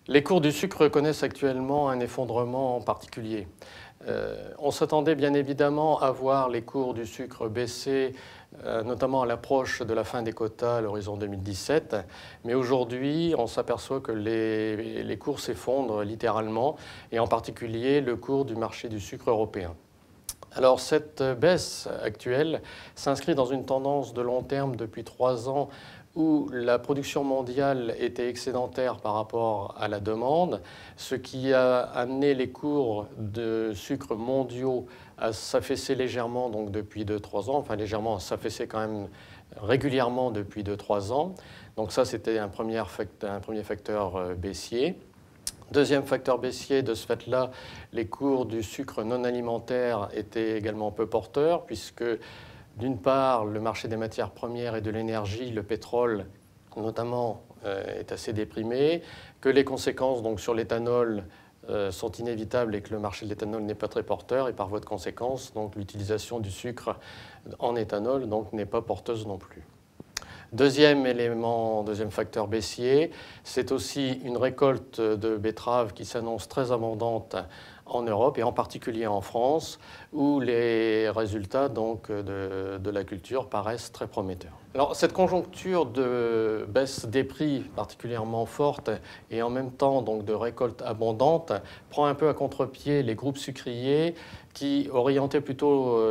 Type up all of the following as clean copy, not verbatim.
Les cours du sucre connaissent actuellement un effondrement en particulier. On s'attendait bien évidemment à voir les cours du sucre baisser, notamment à l'approche de la fin des quotas à l'horizon 2017. Mais aujourd'hui, on s'aperçoit que les cours s'effondrent littéralement, et en particulier le cours du marché du sucre européen. Alors cette baisse actuelle s'inscrit dans une tendance de long terme depuis 3 ans où la production mondiale était excédentaire par rapport à la demande, ce qui a amené les cours de sucre mondiaux à s'affaisser légèrement donc depuis 2-3 ans, enfin légèrement, à s'affaisser quand même régulièrement depuis 2-3 ans. Donc ça, c'était un premier facteur baissier. Deuxième facteur baissier, de ce fait-là, les cours du sucre non alimentaire étaient également peu porteurs, puisque d'une part, le marché des matières premières et de l'énergie, le pétrole notamment, est assez déprimé, que les conséquences donc, sur l'éthanol sont inévitables et que le marché de l'éthanol n'est pas très porteur, et par voie de conséquence, l'utilisation du sucre en éthanol n'est pas porteuse non plus. Deuxième élément, deuxième facteur baissier, c'est aussi une récolte de betteraves qui s'annonce très abondante en Europe et en particulier en France, où les résultats de la culture paraissent très prometteurs. Alors, cette conjoncture de baisse des prix particulièrement forte et en même temps de récolte abondante prend un peu à contre-pied les groupes sucriers qui orientaient plutôt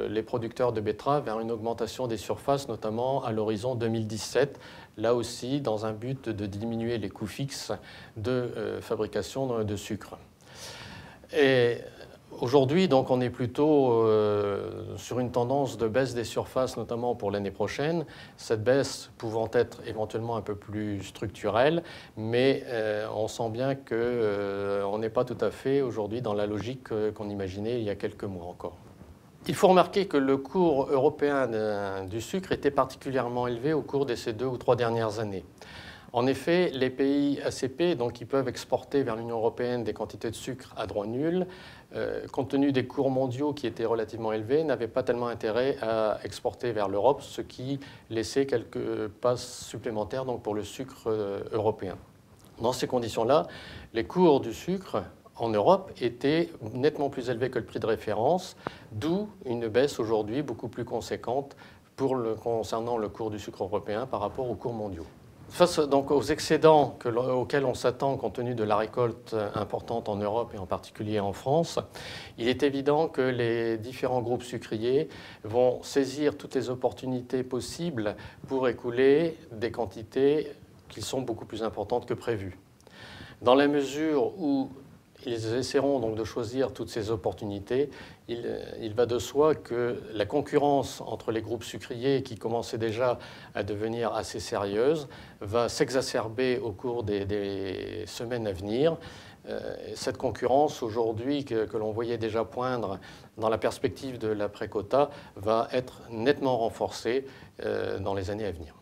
les producteurs de betteraves vers une augmentation des surfaces, notamment à l'horizon 2017, là aussi dans un but de diminuer les coûts fixes de fabrication de sucre. Et aujourd'hui, on est plutôt sur une tendance de baisse des surfaces, notamment pour l'année prochaine, cette baisse pouvant être éventuellement un peu plus structurelle, mais on sent bien qu'on n'est pas tout à fait aujourd'hui dans la logique qu'on imaginait il y a quelques mois encore. Il faut remarquer que le cours européen du sucre était particulièrement élevé au cours de ces 2 ou 3 dernières années. En effet, les pays ACP, qui peuvent exporter vers l'Union européenne des quantités de sucre à droit nul, compte tenu des cours mondiaux qui étaient relativement élevés, n'avaient pas tellement intérêt à exporter vers l'Europe, ce qui laissait quelques passes supplémentaires pour le sucre européen. Dans ces conditions-là, les cours du sucre en Europe étaient nettement plus élevés que le prix de référence, d'où une baisse aujourd'hui beaucoup plus conséquente concernant le cours du sucre européen par rapport aux cours mondiaux. Face aux excédents auxquels on s'attend compte tenu de la récolte importante en Europe et en particulier en France, il est évident que les différents groupes sucriers vont saisir toutes les opportunités possibles pour écouler des quantités qui sont beaucoup plus importantes que prévues. Dans la mesure où ils essaieront de choisir toutes ces opportunités, il va de soi que la concurrence entre les groupes sucriers, qui commençait déjà à devenir assez sérieuse, va s'exacerber au cours des semaines à venir. Cette concurrence aujourd'hui que l'on voyait déjà poindre dans la perspective de l'après-quota va être nettement renforcée dans les années à venir.